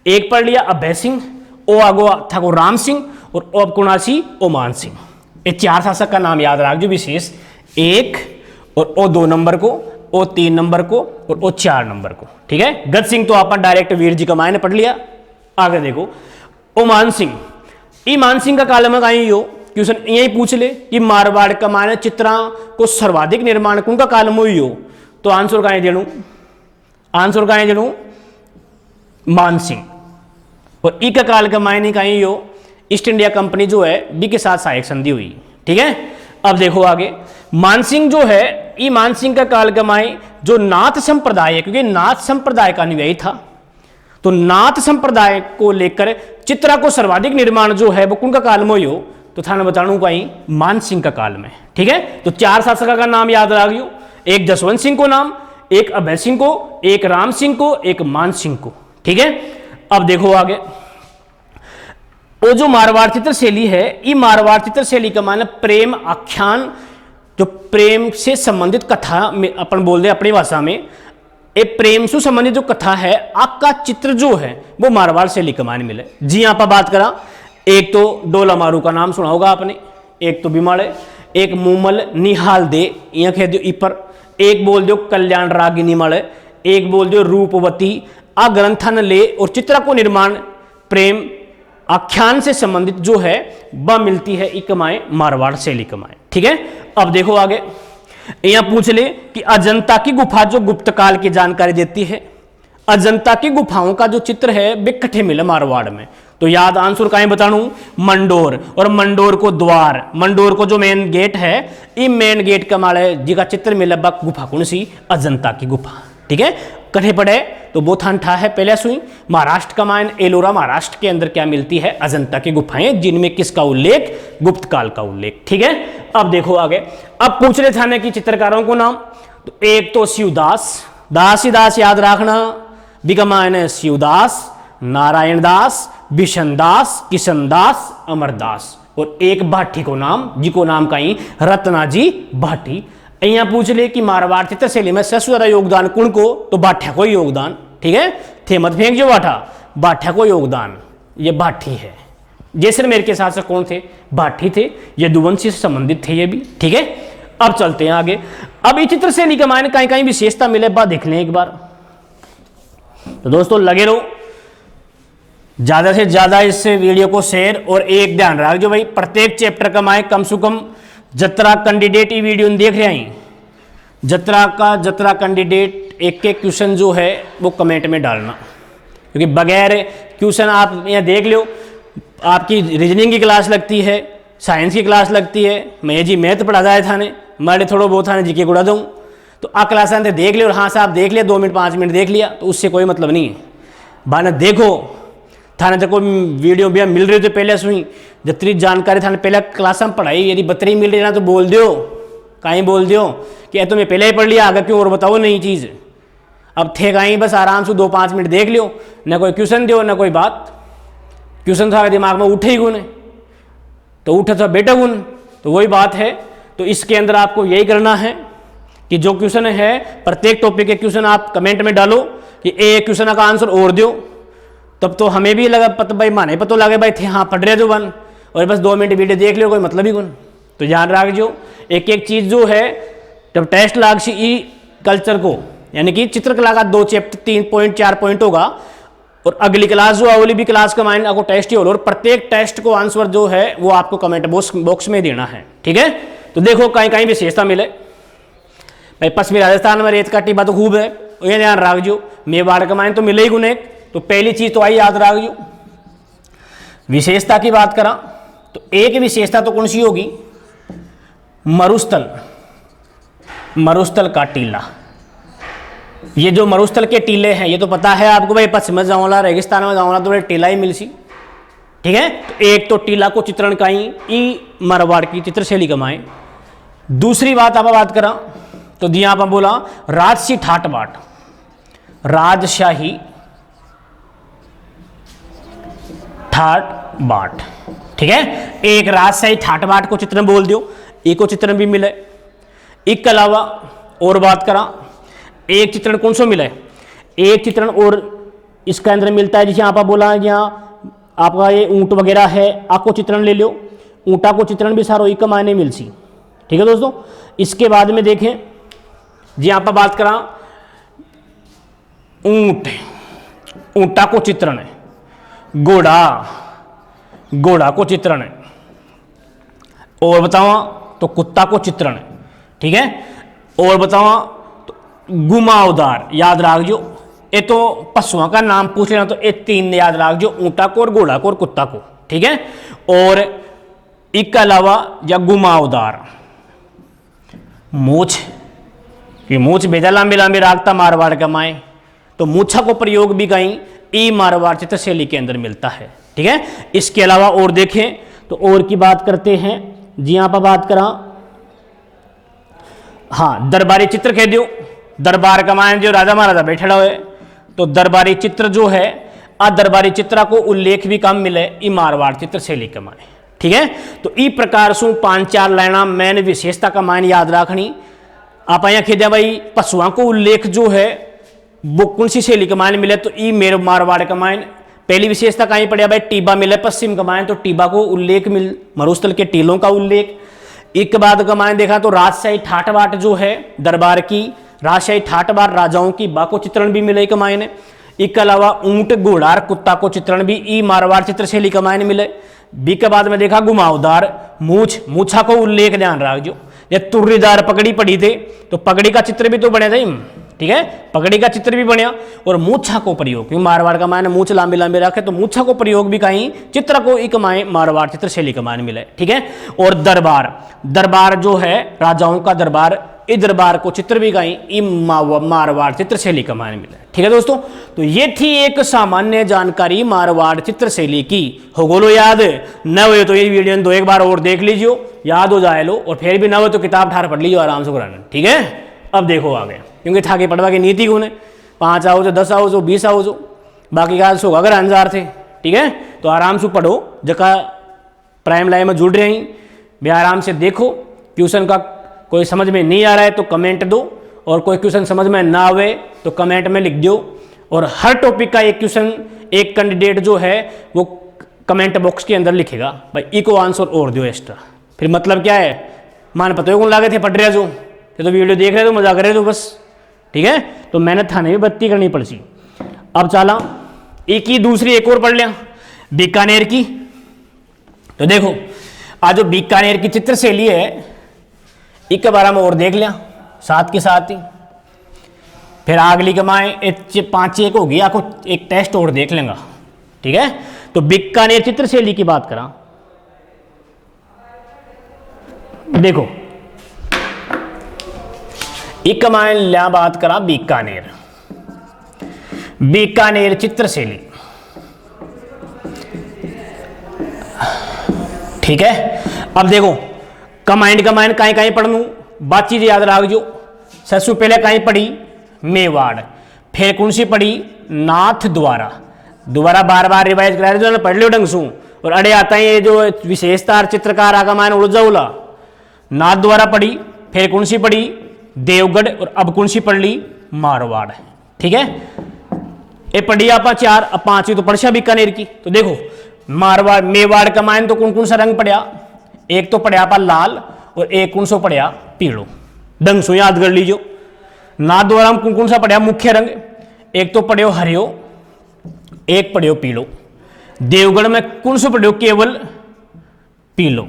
Speaker 2: एक पढ़ लिया अभय सिंह, ओ आगो था को राम सिंह, और अब कुणासी ओ मान सिंह, ये 4 शासक का नाम याद रख जो विशेष, 1 और ओ 2 नंबर को, ओ 3 नंबर को और ओ 4 नंबर को, ठीक है। गज सिंह तो अपन डायरेक्ट वीर जी का मायने पढ़ लिया। आगे देखो ओ मान सिंह, ई मान सिंह का काल में कहीं हो क्वेश्चन यही पूछ ले कि मारवाड़ का मायने चित्रा को सर्वाधिक निर्माण कौन का काल में हुई हो, तो आंसर कहीं देणु, आंसर कहीं देणु मान सिंह। और ई का काल का मायने कहीं हो ईस्ट इंडिया कंपनी जो है बी के साथ सहायक संधि हुई, ठीक है। अब देखो आगे, मानसिंह जो है ई मानसिंह का काल का माय जो नाथ संप्रदाय है, क्योंकि नाथ संप्रदाय का अनुयायी था, तो नाथ संप्रदाय को लेकर चित्रा को सर्वाधिक निर्माण जो है वो कौन का काल में हो, तो थाना बताणु कहीं मान सिंह का काल में, ठीक है। तो 4 शासक का नाम याद रखियो, एक जसवंत सिंह को नाम, एक अभय सिंह को, एक राम सिंह को, एक मान सिंह को, ठीक है। अब देखो आगे, वो जो मारवाड़ चित्र शैली है ये मारवाड़ चित्र शैली का माने प्रेम आख्यान, जो प्रेम से संबंधित कथा में अपन बोल रहे अपनी भाषा में, ये प्रेम से संबंधित जो कथा है आपका चित्र जो है वो मारवाड़ शैली का माने मिले। जी आप बात करा, एक तो डोला मारू का नाम सुना होगा आपने, एक तो बिमाड़े, एक मूमल निहाल दे यहाँ कह दो इपर, एक बोल दो कल्याण रागिनी मले, एक बोल दो रूपवती, आ ग्रंथन ले और चित्रा को निर्माण प्रेम आख्यान से संबंधित जो है वह मिलती है इकमाएं मारवाड़ शैली कमाएं, ठीक है। अब देखो आगे, यहां पूछ ले कि अजंता की गुफा जो गुप्त काल की जानकारी देती है, अजंता की गुफाओं का जो चित्र है वे कठे मिले मारवाड़ में, तो याद आंसर कहीं बताणु मंडोर, और मंडोर को द्वार, मंडोर को जो मेन गेट है, ये मेन गेट का माले जी का चित्र मिले बक गुफा कौन सी, अजंता की गुफा। ठीक है, कठे पड़े तो बोथान ठा है पहले सुई महाराष्ट्र का मायन एलोरा महाराष्ट्र के अंदर क्या मिलती है, अजंता की गुफाएं, जिनमें किसका उल्लेख, गुप्त काल का उल्लेख। ठीक है, अब देखो आगे, अब पूछ रहे थाने की चित्रकारों को नाम, तो एक तो शिवदास, दास ही दास याद रखना, बिकमायन शिवदास, नारायण दास, बिशन दास, किशन दास, अमरदास, और एक भाटी को नाम, जी को नाम कहीं रत्नाजी भाटी। यहाँ पूछ ले कि मारवाड़ चित्रशैली में सबसे ज्यादा योगदान कुण को, तो बाठ्या को योगदान। ठीक है, थे मत फेंक जो बाठा, बाठ्या को योगदान, ये भाटी है। जैसलमेर के साथ कौन थे, भाटी थे, यदुवंशी से संबंधित थे ये भी। ठीक है, अब चलते हैं आगे। अब ये चित्रशैली का मायने कहीं कहीं विशेषता मिले बात देख लें एक बार। तो दोस्तों लगे रहो, ज्यादा से ज्यादा इस वीडियो को शेयर, और एक ध्यान रख जो भाई प्रत्येक चैप्टर का माए कम से कम जतरा कैंडिडेट ये वीडियो देख रहे हैं, जतरा कैंडिडेट एक एक क्वेश्चन जो है वो कमेंट में डालना, क्योंकि बगैर क्वेश्चन आप यहाँ देख लो, आपकी रीजनिंग की क्लास लगती है, साइंस की क्लास लगती है, मैं जी मैथ पढ़ा जाए थाने, मैं थोड़ा बहुत थाने जीके गुड़ा दूँ, तो आ क्लास देख लियो, और हाँ साहब देख लिया 2 मिनट 5 मिनट देख लिया, तो उससे कोई मतलब नहीं है। बाना देखो थाने तक कोई वीडियो भी मिल रही हो तो पहले सुई, जितनी जानकारी थाने पहले क्लास में पढ़ाई, यदि बतरी मिल रही ना तो बोल दियो, कहीं बोल दियो कि तो मैं पहले ही पढ़ लिया, आगे क्यों और बताओ नई चीज़। अब थे कहीं बस आराम से 2-5 मिनट देख लियो, ना कोई क्वेश्चन दियो ना कोई बात, क्वेश्चन था दिमाग में उठे ही गुण, तो उठे तो बेटा गुण, तो वही बात है। तो इसके अंदर आपको यही करना है कि जो क्वेश्चन है प्रत्येक टॉपिक के क्वेश्चन आप कमेंट में डालो कि एक क्वेश्चन का आंसर और दो, तब तो हमें भी लगा पता भाई, माने पता लगे भाई थे हाँ पढ़ रहे जो बन, और बस 2 मिनट वीडियो देख लियो, कोई मतलब ही गुण। तो ध्यान रख जो एक एक चीज़ जो है, जब टेस्ट लाग सी ई कल्चर को, यानी कि चित्रकला का 2 चैप्टर 3 पॉइंट 4 पॉइंट होगा, और अगली क्लास जो अगली भी क्लास का माइंड आपको टेस्ट ही होगा, और प्रत्येक टेस्ट को आंसर जो है वो आपको कमेंट बॉक्स में देना है। ठीक है, तो देखो कहीं कहीं विशेषता मिले भाई, पश्चिमी राजस्थान में रेत का टिब्बा तो खूब है, ये ध्यान रख जो, मेवाड़ का माइंड तो मिले ही गुने, तो पहली चीज तो आई याद रख जो। विशेषता की बात करा तो एक विशेषता तो कौन सी होगी, मरुस्थल, मरुस्थल का टीला। ये जो मरुस्थल के टीले हैं ये तो पता है आपको भाई, पश्चिम में जाऊंगा रेगिस्तान में जाऊंगा तो टीला ही मिल सी। ठीक है, तो एक तो टीला को चित्रण का ही मारवाड़ की चित्रशैली कमाए। दूसरी बात आप बात करा तो दिया आप बोला राजसी ठाट बाट, राजशाही ठाट बाट। ठीक है, एक राजशाही ठाट बाट को चित्रण बोल दियो, एक को चित्रण भी मिले। एक के अलावा और बात करा, एक चित्रण कौन सा मिले, एक चित्रण और इसके अंदर मिलता है, जिसे आप बोला यहाँ आपका ये ऊंट वगैरह है, आपको चित्रण ले लो, ऊंटा को चित्रण भी सारो एक मायने मिल सी। ठीक है दोस्तों, इसके बाद में देखें जी यहाँ पर बात करा ऊंट, ऊंटा को चित्रण है, घोड़ा, घोड़ा को चित्रण है, और बतावा तो कुत्ता को चित्रण है। ठीक है, और बतावा तो घुमावदार याद रख जो, ये तो पशुओं का नाम पूछ लेना तो ये 3 याद रख जो, ऊंटा को और घोड़ा को और कुत्ता को। ठीक है, और इसके अलावा या घुमावदार मूछ, ये मूछ बेजा लांबे लांबे रागता मारवाड़ का माए, तो मूछा को प्रयोग भी कहीं ई मारवाड़ चित्रशैली के अंदर मिलता है। ठीक है, इसके अलावा और देखें तो और की बात करते हैं जी, यहां पर बात करा हाँ दरबारी चित्र कह दियो, दरबार का मायन जो राजा महाराजा बैठा हुए, तो दरबारी चित्र जो है दरबारी चित्रा को उल्लेख भी कम मिले ई मारवाड़ चित्रशैली के माए। ठीक है, तो ई प्रकार से 5-4 लाइना मैंने विशेषता का मायन याद रखनी। आप यहाँ खेदे भाई पशुओं को उल्लेख जो है वो कौन सी शैली का मायन मिले, तो ई मेरे मारवाड़ का मायन पहली विशेषता कहीं पड़े भाई टीबा मिले पश्चिम का मायन, तो टीबा को उल्लेख मिल, मरुस्थल के टीलों का उल्लेख। एक बाद का मायन देखा तो राजशाही ठाट बाट जो है दरबार की, राजशाही ठाट बाट राजाओं की बा को चित्रण भी मिले का मायने। इसके अलावा ऊंट घोड़ा कुत्ता को चित्रण भी ई मारवाड़ चित्रशैली का मायने मिले। बी के बाद में देखा घुमावदार मूछ, मूछा को उल्लेख ध्यान रख जो, ये तुर्रीदार पगड़ी पड़ी थे तो पगड़ी का चित्र भी तो बने थे, ठीक है, पगड़ी का चित्र भी बनया और मूछा को प्रयोग, क्योंकि मारवाड़ का मायने मूछ लांबी लांबी रखे तो मूछा को प्रयोग भी कहीं चित्र को एक मारवाड़ चित्र शैली का मान मिले, ठीक है। और दरबार, दरबार जो है राजाओं का दरबार, इस दरबार को चित्र भी कहीं मारवाड़ चित्र शैली का मान मिले, ठीक है दोस्तों। तो ये थी एक सामान्य जानकारी मारवाड़ चित्र शैली की। हो गोलो याद न हो तो ये वीडियो दो एक बार और देख लीजिए, याद हो जाए लो, और फिर भी ना हो तो किताब ठार पढ़ लीजिए आराम से कुरान, ठीक है। अब देखो आगे, क्योंकि ठाके पढ़वा की नीति कौन है, 5 आओ जो 10 आओ जो 20 आओ जो बाकी का सो अगर अंजार थे, ठीक है। तो आराम से पढ़ो, जगह प्राइम लाइन में जुड़ रहे हैं भी आराम से देखो। ट्यूशन का कोई समझ में नहीं आ रहा है तो कमेंट दो, और कोई क्वेश्चन समझ में ना आवे तो कमेंट में लिख दो। और हर टॉपिक का एक क्वेश्चन एक कैंडिडेट जो है वो कमेंट बॉक्स के अंदर लिखेगा भाई इको आंसर और दो एक्स्ट्रा। फिर मतलब क्या है, मान पता कौन लागे थे पढ़ रहे जो, तो वीडियो देख रहे तो मजा कर रहे तो बस, ठीक है। तो मेहनत थाने में बत्ती करनी पड़ती। अब चला एक ही दूसरी एक और पढ़ लिया बीकानेर की। तो देखो आज जो बीकानेर की चित्र शैली है एक के बारे में और देख लिया साथ के साथ ही, फिर अगली कमाए 5 एक होगी, आपको एक टेस्ट और देख लेंगे, ठीक है। तो बीकानेर चित्र शैली की बात करा, देखो एक कमाए लिया बात करा बीकानेर, बीकानेर चित्र शैली, ठीक है। अब देखो कमांड कहीं कहीं पढ़ लू, बात चीज याद रख जो। सबसे पहले कहीं पढ़ी मेवाड़, फिर कौन सी पढ़ी नाथ द्वारा, दोबारा बार बार रिवाइज करा रहे पढ़ लो ढंग सू। और अड़े आता है ये जो विशेषता चित्रकार आगा मान उड़ उला, नाथ द्वारा पढ़ी, फिर कौन सी पढ़ी देवगढ़, और अब कौन सी पढ़ ली मारवाड़, ठीक है। ये पढ़ी आप 4, अब 5वीं तो पढ़ा बीकानेर की। तो देखो मारवाड़ मेवाड़ का मान तो कौन कौन सा रंग पढ़िया, एक तो पढ़िया पा लाल और एक कौन सा पढ़िया पीड़ो, ढंग सो याद कर लीजिए। नाथ द्वारा हम कौन कौन सा पढ़िया मुख्य रंग, एक तो पढ़ियो हरियो, एक पढ़ियो पीलो। देवगढ़ में कौन सा पढ़ियो केवल पीलो,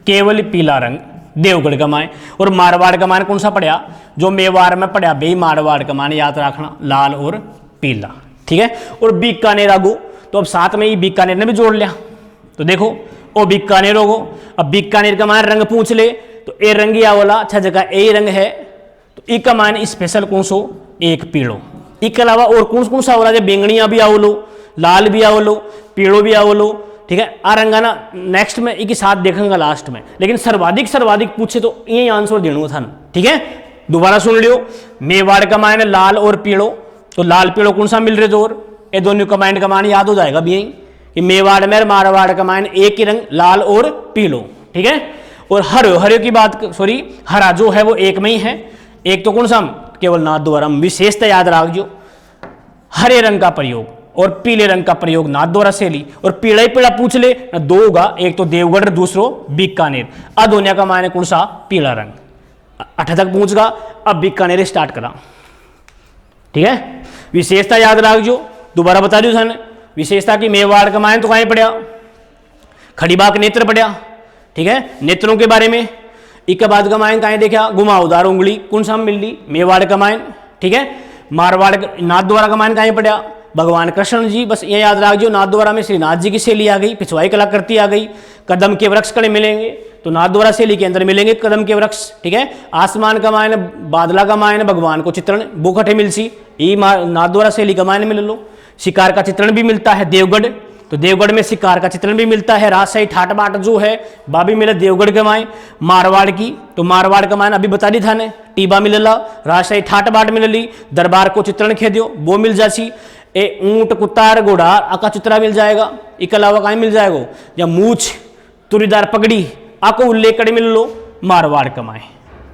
Speaker 2: केवल पीला रंग देवगढ़ का मान। और मारवाड़ का मान कौन सा पढ़िया, जो मेवाड़ में पढ़िया बे मारवाड़ का मान याद रखना लाल और पीला, ठीक है। और बीकानेर आगो तो अब साथ में ही बीकानेर ने भी जोड़ लिया। तो देखो ओ बीकानेर होगो, अब बीकानेर का मान रंग पूछ ले तो ए रंग या वाला अच्छा जगह ए रंग है, तो ई का मान स्पेशल कौन सो एक पीड़ो। इसके अलावा और कौन कौन सा हो रहा है, बेंगनिया भी आओ लो, लाल भी आओ लो, पीड़ो भी आओ लो, ठीक है। आ रंगा ना नेक्स्ट में एक साथ देखेंगे लास्ट में, लेकिन सर्वाधिक पूछे तो यही आंसर देना था, ठीक है। दोबारा सुन लियो, मेवाड़ का मान लाल और पीड़ो, तो लाल पीड़ो कौन सा मिल रहे जोर, ये दोनों कमांड का मान याद हो जाएगा भी यही कि मेवाड़ में मारवाड़ का मान एक ही रंग लाल और पीलो, ठीक है। और हरियो की बात सॉरी हरा जो है वो एक में ही है, एक तो कौन सा केवल नाथ द्वारा विशेषता याद रख जो, हरे रंग का प्रयोग और पीले रंग का प्रयोग नाथ द्वारा शैली। और पीला ही पीला पूछ ले ना दो होगा, एक तो देवगढ़ दूसरो बीकानेर, दोनों का मान कौन सा पीला रंग। 8 तक पूछ गा, अब बीकानेर स्टार्ट करा, ठीक है। विशेषता याद रख जो, दोबारा बता दू सन विशेषता की मेवाड़ का मान तो कहीं पढ़िया खड़ीबाग नेत्र पढ़िया, ठीक है। नेत्रों के बारे में एक बाद का मान कहीं देखा घुमावदार उंगली कौन सा मिल ली मेवाड़ का मान, ठीक है। मारवाड़ नाथ द्वारा का मान कहीं पढ़िया भगवान कृष्ण जी, बस ये याद रख जो नाथ द्वारा में श्रीनाथ जी की शैली आ गई, पिछवाई कलाकृति आ गई। कदम के वृक्ष कड़े मिलेंगे तो नाथ द्वारा शैली के अंदर मिलेंगे कदम के वृक्ष, ठीक है। आसमान का मान बादला का मान भगवान को चित्रण वो कठे मिलसी, ये नाथ द्वारा शैली का मान मिल लो। शिकार का चित्रण भी मिलता है देवगढ़, तो देवगढ़ में शिकार का चित्रण भी मिलता है। राजशाही ठाट बाट जो है बाबी मिले देवगढ़ के माए। मारवाड़ की तो मारवाड़ का मान अभी बता दी था ने टीबा मिलला, राजशाही ठाट बाट मिलली, दरबार को चित्रण खेदियो वो मिल जासी। ए ऊंट कुत्तार घोड़ा आका चित्रा मिल जाएगा। इसके अलावा कहीं मिल जाएगा या मूछ तुरीदार पगड़ी आको उल्लेख मिल लो मारवाड़ कमाए,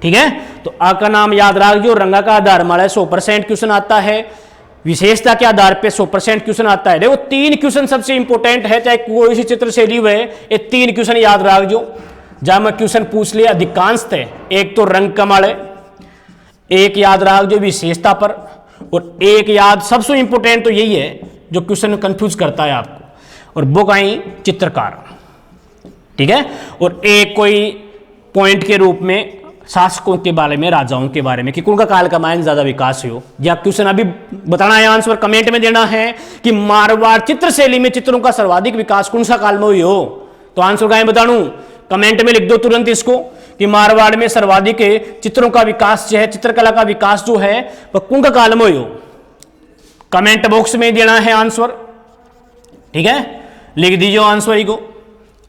Speaker 2: ठीक है। तो आका नाम याद रख जो, रंगा का आधार मारा 100% क्वेश्चन आता है, विशेषता के आधार पे 100% क्वेश्चन आता है। देखो 3 क्वेश्चन सबसे इंपॉर्टेंट है, चाहे कोई सी चित्र शैली हुए ये 3 क्वेश्चन याद रख जो। जहां मैं क्वेश्चन पूछ लिया अधिकांश थे, एक तो रंग कमाल है, एक याद रख जो विशेषता पर, और एक याद सबसे इंपॉर्टेंट तो यही है जो क्वेश्चन कंफ्यूज करता है आपको, और वो कहीं चित्रकार, ठीक है। और एक कोई पॉइंट के रूप में शासकों के बारे में, राजाओं के बारे में कि कौन का काल का मायन ज्यादा विकास हो। या क्वेश्चन अभी बताना है, आंसर कमेंट में देना है कि मारवाड़ चित्र शैली में चित्रों का सर्वाधिक विकास कौन सा काल में हुई हो। तो आंसर का बताणू कमेंट में लिख दो तुरंत इसको कि मारवाड़ में सर्वाधिक चित्रों का विकास जो है, चित्रकला का विकास जो है वह कौन का काल में हुई हो। कमेंट बॉक्स में देना है आंसर, ठीक है, लिख दीजिए आंसर को।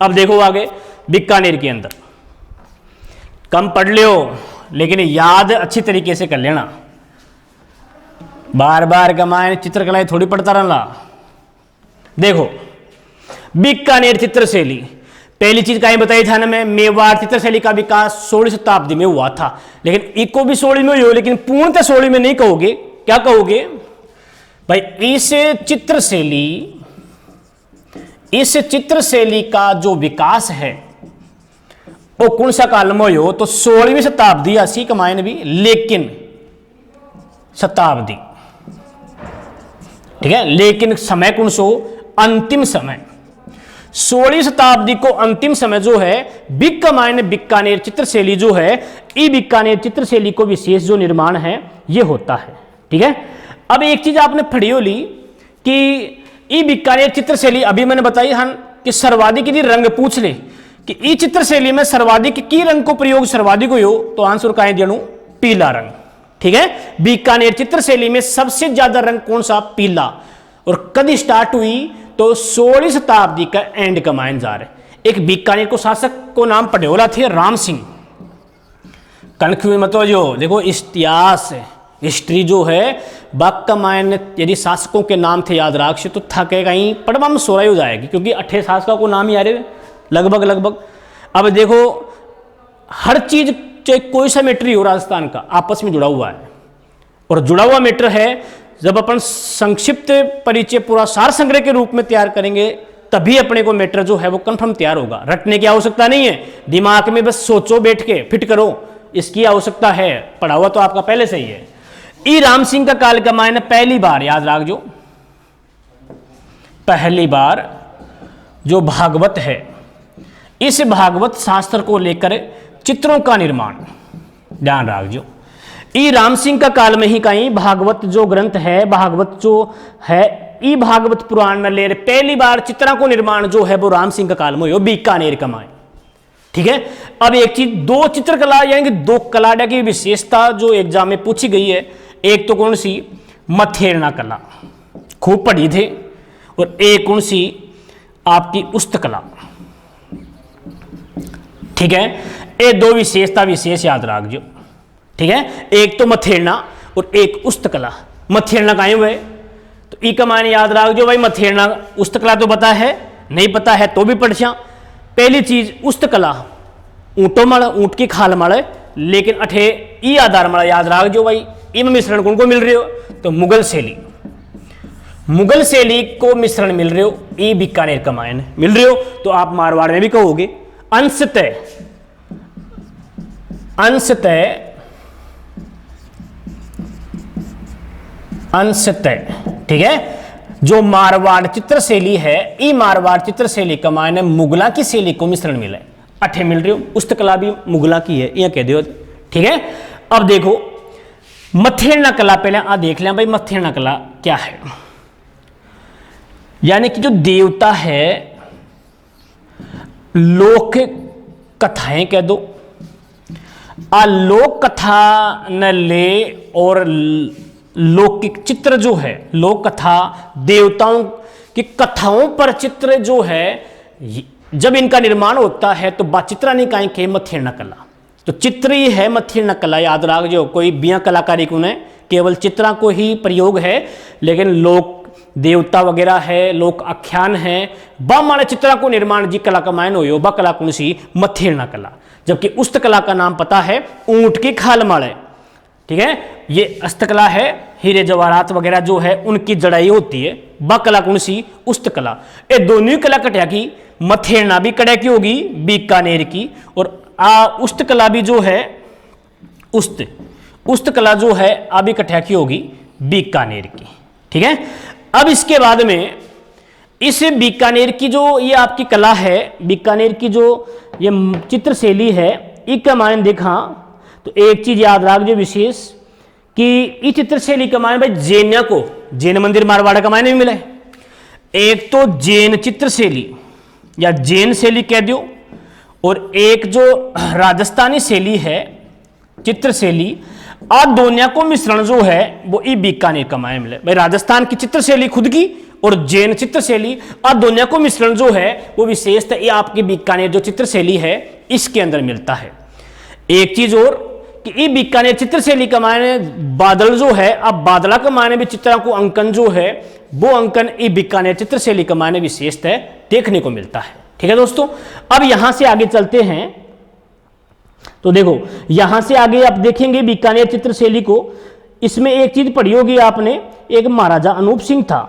Speaker 2: अब देखो आगे बीकानेर के अंदर कम पढ़ लियो लेकिन याद अच्छी तरीके से कर लेना, बार बार कमाए चित्रकला थोड़ी पढ़ता रहना। देखो बीकानेर चित्रशैली, पहली चीज कहीं बताई था ना मैं, मेवाड़ चित्रशैली का विकास 16वीं शताब्दी में हुआ था, लेकिन इको भी 16वीं में हो, लेकिन पूर्णतः 16वीं में नहीं कहोगे। क्या कहोगे भाई, इस चित्रशैली का जो विकास है वो कौन सा काल में हो, तो 16वीं शताब्दी अस्सी कमायन भी, लेकिन शताब्दी, ठीक है, लेकिन समय कौन सो, अंतिम समय 16वीं शताब्दी को अंतिम समय जो है बीकानेर चित्रशैली जो है, ई बीकानेर चित्रशैली को विशेष जो निर्माण है ये होता है, ठीक है। अब एक चीज आपने पढ़ी होली कि ई बीकानेर चित्रशैली, अभी मैंने बताई हन कि सर्वाधिक यदि रंग पूछ ले कि ई चित्रशैली में सर्वाधिक की रंग को प्रयोग सर्वाधिक हो, तो आंसर का देणु पीला रंग, ठीक है। बीकानेर चित्रशैली में सबसे ज्यादा रंग कौन सा, पीला। और कभी स्टार्ट हुई तो 16वीं शताब्दी का एंड का मायन जा रहे। एक बीकानेर को शासक को नाम पटेला थे राम सिंह। कनफ्यूज मत हो जो, देखो इतिहास हिस्ट्री जो है बाक का मायन यदि शासकों के नाम थे याद राख से तो थके कहीं पढ़वा में सोरा हो जाएगी, क्योंकि 8 शासकों को नाम ही आ रहे लगभग। अब देखो हर चीज चाहे कोई सा मैटर हो राजस्थान का आपस में जुड़ा हुआ है, और जुड़ा हुआ मैटर है। जब अपन संक्षिप्त परिचय पूरा सार संग्रह के रूप में तैयार करेंगे तभी अपने को मैटर जो है वो कंफर्म तैयार होगा। रटने की आवश्यकता नहीं है, दिमाग में बस सोचो बैठ के फिट करो, इसकी आवश्यकता है। पढ़ा हुआ तो आपका पहले से ही है। ई राम सिंह का काल का मायने पहली बार याद रख जो, पहली बार जो भागवत है, इस भागवत शास्त्र को लेकर चित्रों का निर्माण, ध्यान रख जो। ई राम सिंह का काल में ही कहीं भागवत जो ग्रंथ है, भागवत जो है ई भागवत पुराण में ले पहली बार चित्रों को निर्माण जो है वो राम सिंह का काल में हो, बीकानेर का माए, ठीक है। अब एक चीज, दो चित्रकला यानी कि दो कला की विशेषता जो एग्जाम में पूछी गई है, एक तो कौन सी, मथेरना कला खूब पढ़ी थे, और एक कौन सी आपकी उस्तकला, ठीक है। ये दो विशेषता विशेष याद रख जो, ठीक है। एक तो मथेरना और एक उस्तकला। मथेरना कहीं हुए तो ई का मायने याद रख जो भाई, मथेरना उस्तकला तो पता है, नहीं पता है तो भी पढ़िया। पहली चीज उस्तकला, ऊँटों मल, ऊँट की खाल मल, लेकिन अठे ई आधार मल याद रख जो भाई, इनमें मिश्रण कौन को मिल रहे हो, तो मुगल शैली, मुगल शैली को मिश्रण मिल रहे हो, ई बीकानेर का मायने मिल रहे हो। तो आप मारवाड़ में भी कहोगे अंशतः ठीक है। जो मारवाड़ चित्रशैली है, ई मारवाड़ चित्रशैली का मायने मुगला की शैली को मिश्रण मिला है, अठे मिल रही हो। उस्तकला भी मुगला की है, यह कह दो, ठीक है। अब देखो मथेरना कला, पहले आ देख लें भाई मथेरना कला क्या है। यानी कि जो देवता है, लोक कथाएं कह दो, लोक कथा न ले, और लौकिक चित्र जो है, लोक कथा देवताओं की कथाओं पर चित्र जो है, जब इनका निर्माण होता है तो चित्रा नहीं कहीं के मथेरना कला, तो चित्र ही है मथेरना कला, याद रख जो। कोई बिया कलाकारी को नहीं, केवल चित्रा को ही प्रयोग है, लेकिन लोक देवता वगैरह है, लोक आख्यान है, बा माने चित्रा को निर्माण जी कला का मायन हो, बा कला कौन सी, मथेरना कला। जबकि उस्तकला का नाम पता है, ऊंट की खाल माले, ठीक है। ये हस्तकला है, हीरे जवाहरात वगैरह जो है उनकी जड़ाई होती है, बा कला कौन सी, उस्तकला। ये दोनों कला कटिया की, मथेरना भी कड़े की होगी बीकानेर की, और उस्तकला भी जो है, उस्तकला जो है अभी कटिया की होगी बीकानेर की, ठीक है। अब इसके बाद में इस बीकानेर की जो ये आपकी कला है, बीकानेर की जो ये चित्रशैली है, इसका मान देखा तो एक चीज याद रखिए विशेष कि इस चित्र शैली का माने भाई जैन्या को जैन मंदिर मारवाड़ का मायने भी मिला है। एक तो जैन चित्र शैली या जैन शैली कह दो, और एक जो राजस्थानी शैली है चित्र शैली, और दोनों को मिश्रण जो है वो ई बीकानेर का मायने मिले। भाई राजस्थान की चित्र शैली खुद की और जैन चित्र शैली, और दोनों को मिश्रण जो है वो विशेषतः ये आपकी बीकानेर जो चित्र शैली है इसके अंदर मिलता है। एक चीज और कि ये बीकानेर चित्र शैली का मायने बादल जो है, अब बादला का मायने भी चित्रों को अंकन जो है वो अंकन ये बीकानेर चित्र शैली का मायने विशेषतः देखने को मिलता है। ठीक है दोस्तों, अब यहां से आगे चलते हैं तो देखो यहां से आगे आप देखेंगे बीकानेर चित्र शैली को, इसमें एक चीज पढ़ी होगी आपने, एक महाराजा अनूप सिंह था।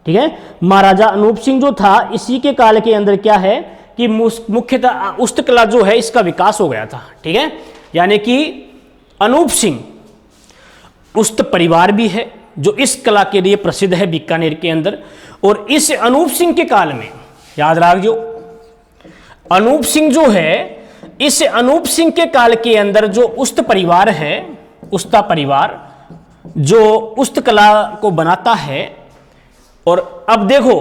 Speaker 2: ठीक है, महाराजा अनूप सिंह जो था इसी के काल के अंदर क्या है कि मुख्यतः उस्त कला जो है इसका विकास हो गया था। ठीक है, यानी कि अनूप सिंह उस्त परिवार भी है जो इस कला के लिए प्रसिद्ध है बीकानेर के अंदर। और इस अनूप सिंह के काल में याद रखियो, अनूप सिंह जो है, इस अनूप सिंह के काल के अंदर जो उस्त परिवार है, उस्ता परिवार जो उस्त कला को बनाता है, और अब देखो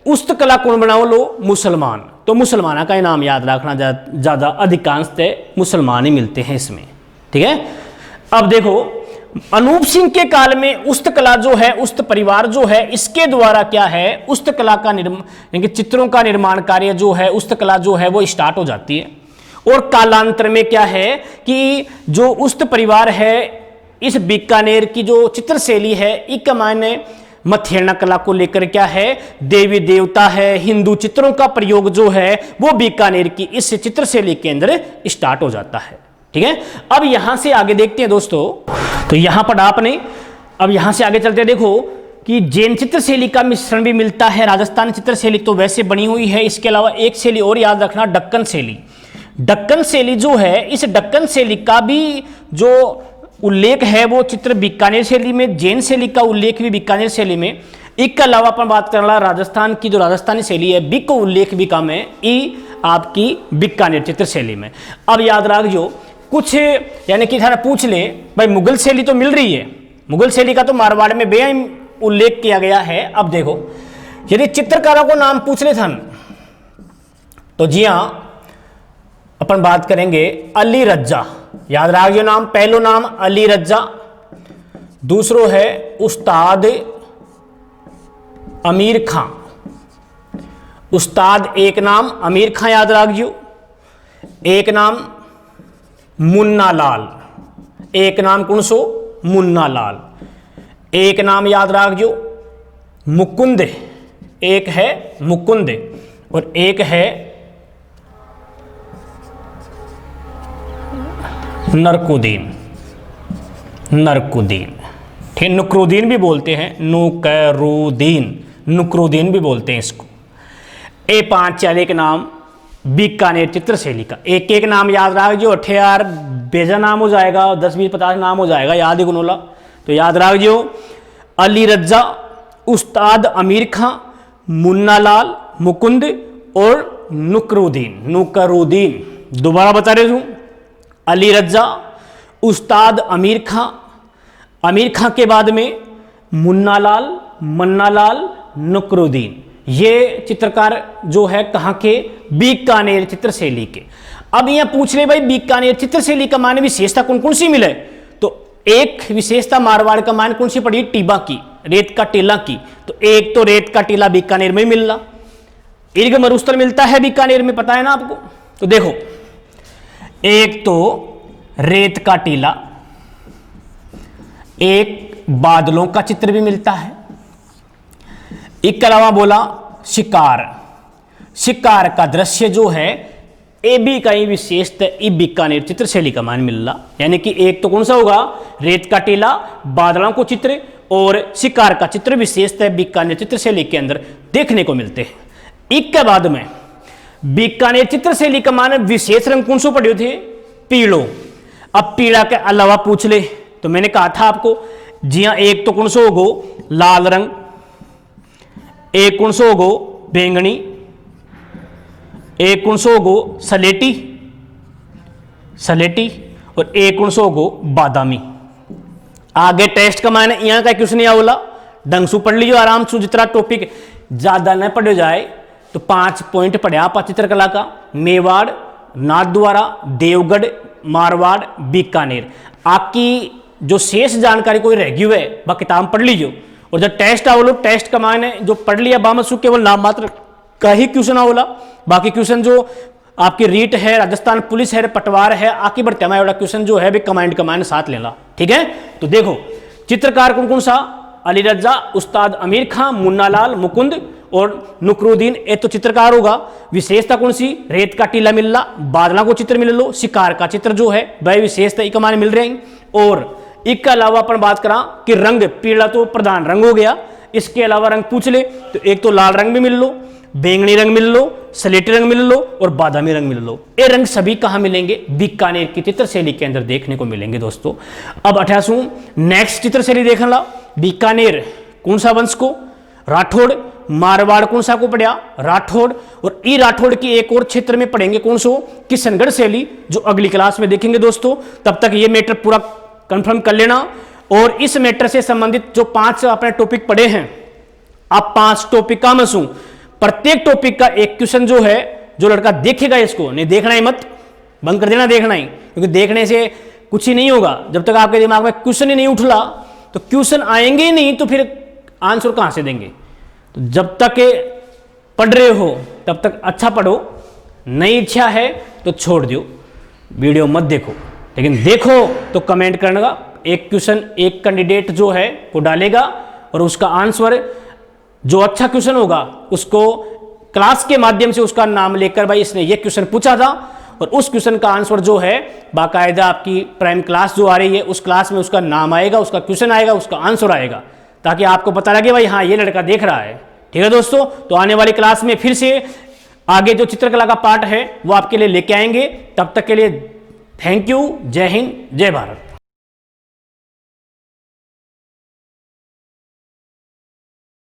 Speaker 2: उस्त कला कौन बनाओ लो, मुसलमान, तो मुसलमाना का नाम याद रखना, ज्यादा अधिकांशतः मुसलमान ही मिलते हैं इसमें। ठीक है, अब देखो अनूप सिंह के काल में उस्त कला जो है, उस्त परिवार जो है, इसके द्वारा क्या है उस्त कला का निर्माण, चित्रों का निर्माण कार्य जो है, उस्त कला जो है वो स्टार्ट हो जाती है। और कालांतर में क्या है कि जो उस्त परिवार है, इस बीकानेर की जो चित्र शैली है, एक मायने मथेरना कला को लेकर क्या है, देवी देवता है, हिंदू चित्रों का प्रयोग जो है वो बीकानेर की इस चित्र शैली के अंदर स्टार्ट हो जाता है। ठीक है, अब यहां से आगे देखते हैं दोस्तों, तो यहां पर आपने अब यहां से आगे चलते देखो कि जैन चित्र शैली का मिश्रण भी मिलता है। राजस्थानी चित्र शैली तो वैसे बनी हुई है, इसके अलावा एक शैली और याद रखना, दक्कन शैली। दक्कन शैली जो है, इस दक्कन शैली का भी जो उल्लेख है वो चित्र बीकानेर शैली में, जैन शैली का उल्लेख भी बीकानेर शैली में। इसके अलावा अपन बात कर रहा राजस्थान की जो राजस्थानी शैली है, बिक को उल्लेख भी कम है ई आपकी बीकानेर चित्र शैली में। अब याद रखियो कुछ, यानी कि थाना पूछ ले भाई मुगल शैली तो मिल रही है, मुगल शैली का तो मारवाड़ में बेआईन उल्लेख किया गया है। अब देखो यदि चित्रकारों को नाम पूछ ले थन तो जी हां अपन बात करेंगे अली रज्जा, याद रखियो नाम, पहलो नाम अली रज्जा, दूसरो है उस्ताद अमीर खां, उस्ताद एक नाम अमीर खां याद रखियो, एक नाम मुन्ना लाल, एक नाम कौन सो मुन्ना लाल, एक नाम याद रखियो मुकुंद, एक है मुकुंद, और एक है नरकुदीन, नरकुदीन। ठीक, नुकरुद्दीन भी बोलते हैं, नुकरुद्दीन, नुकरुद्दीन भी बोलते हैं इसको। ए 5 के नाम बीकानेर चित्र शैली का, एक एक नाम याद रख जो 18 बेजा नाम हो जाएगा, 10 20 50 नाम हो जाएगा, याद ही गुनोला। तो याद रख जो अली रज्जा, उस्ताद अमीर खां, मुन्ना लाल, मुकुंद और नुकरुद्दीन, नुकरुद्दीन। दोबारा बता रहे हूं, अली रज्जा, उस्ताद अमीर खां, अमीर खां के बाद में मुन्ना लाल, मन्ना लाल, नुकरुद्दीन। ये चित्रकार जो है कहां के, बीकानेर चित्र शैली के। अब यहां पूछ ले भाई बीकानेर चित्र शैली का माने विशेषता कौन कौन सी मिले, तो एक विशेषता मारवाड़ का मान कौन सी पड़ी, टीबा की, रेत का टीला की। तो एक तो रेत का टीला बीकानेर में मिल रहा, इर्ग मरुस्थल मिलता है बीकानेर में, पता है ना आपको। तो देखो एक तो रेत का टीला, एक बादलों का चित्र भी मिलता है, इसके अलावा बोला शिकार, शिकार का दृश्य जो है ए भी कहीं विशेषतः बीकानेर चित्र शैली का मान मिल रहा। यानी कि एक तो कौन सा होगा, रेत का टीला, बादलों को चित्र और शिकार का चित्र विशेषतः बीकानेर चित्र शैली के अंदर देखने को मिलते हैं। इसके बाद में बीकानेर चित्र शैली का मान विशेष रंग कौन से पड़े थे, पीलो। अब पीला के अलावा पूछ ले तो मैंने कहा था आपको, जी हाँ, एक तो कौन सा होगो लाल रंग, एक कौन सा होगो बैंगनी, एक कौन सा होगो सलेटी, सलेटी, और ए कौन सो होगो बादामी। आगे टेस्ट का मायने यहाँ का क्वेश्चन या बोला ढंग से पढ़ लीजिए आराम से, जितना टॉपिक ज्यादा न पढ़े जाए तो 5 पॉइंट पढ़े आप चित्रकला का। मेवाड़, नाथद्वारा, देवगढ़, मारवाड़, बीकानेर। आपकी जो शेष जानकारी कोई रह गई है वह किताब पढ़ लीजिए। और जब टेस्ट आवलो टेस्ट का मायने जो पढ़ लिया बामसु केवल नाम मात्र का ही क्वेश्चन आवला, बाकी क्वेश्चन जो आपकी रीट है, राजस्थान पुलिस है, पटवार है, आगे बढ़ते हमारा क्वेश्चन जो है भी कमांड कमांड साथ लेना। ठीक है, तो देखो चित्रकार कौन कौन सा, अली रजा, उस्ताद अमीर खान, मुन्नालाल, मुकुंद और नुकरुद्दीन, ये तो चित्रकार होगा। विशेषता कौन सी, रेत का टीला मिलना, बादलों को चित्र मिल लो, शिकार का चित्र जो है वह विशेषता एक माने मिल रहे हैं। और इसके अलावा अपन बात करा कि रंग, पीला तो प्रधान रंग हो गया, इसके अलावा रंग पूछ ले तो एक तो लाल रंग भी मिल लो, बैंगनी रंग मिल लो, स्लेटी रंग मिल लो और बादामी रंग मिल लो। ये रंग सभी कहां मिलेंगे, बीकानेर की चित्रशैली के अंदर देखने को मिलेंगे दोस्तों। अब 88 नेक्स्ट चित्रशैली देखने ला, बीकानेर कौन सा वंश को, राठौड़, मारवाड़ कौन सा को पढ़ा, राठौड़। और ई राठौड़ की एक और क्षेत्र में पढ़ेंगे कौन सो, किशनगढ़ शैली, जो अगली क्लास में देखेंगे दोस्तों। तब तक ये मैटर पूरा कंफर्म कर लेना। और इस मैटर से संबंधित जो 5 अपने टॉपिक पढ़े हैं, आप 5 टॉपिक का मसू प्रत्येक टॉपिक का एक क्वेश्चन जो है, जो लड़का देखेगा इसको, नहीं देखना ही मत, बंद कर देना देखना ही, क्योंकि देखने से कुछ ही नहीं होगा। जब तक आपके दिमाग में क्वेश्चन ही नहीं उठला तो क्वेश्चन आएंगे ही नहीं, तो फिर आंसर कहां से देंगे। तो जब तक पढ़ रहे हो तब तक अच्छा पढ़ो, नहीं इच्छा है तो छोड़ दो, वीडियो मत देखो। लेकिन देखो तो कमेंट करने का, एक क्वेश्चन एक कैंडिडेट जो है वो डालेगा और उसका आंसर जो अच्छा क्वेश्चन होगा उसको क्लास के माध्यम से उसका नाम लेकर, भाई इसने ये क्वेश्चन पूछा था, और उस क्वेश्चन का आंसर जो है बाकायदा आपकी प्राइम क्लास जो आ रही है उस क्लास में उसका नाम आएगा, उसका क्वेश्चन आएगा, उसका आंसर आएगा, ताकि आपको पता लगे भाई हाँ ये लड़का देख रहा है। ठीक है दोस्तों, तो आने वाली क्लास में फिर से आगे जो चित्रकला का पार्ट है वो आपके लिए लेके आएंगे। तब तक के लिए थैंक यू, जय हिंद, जय भारत।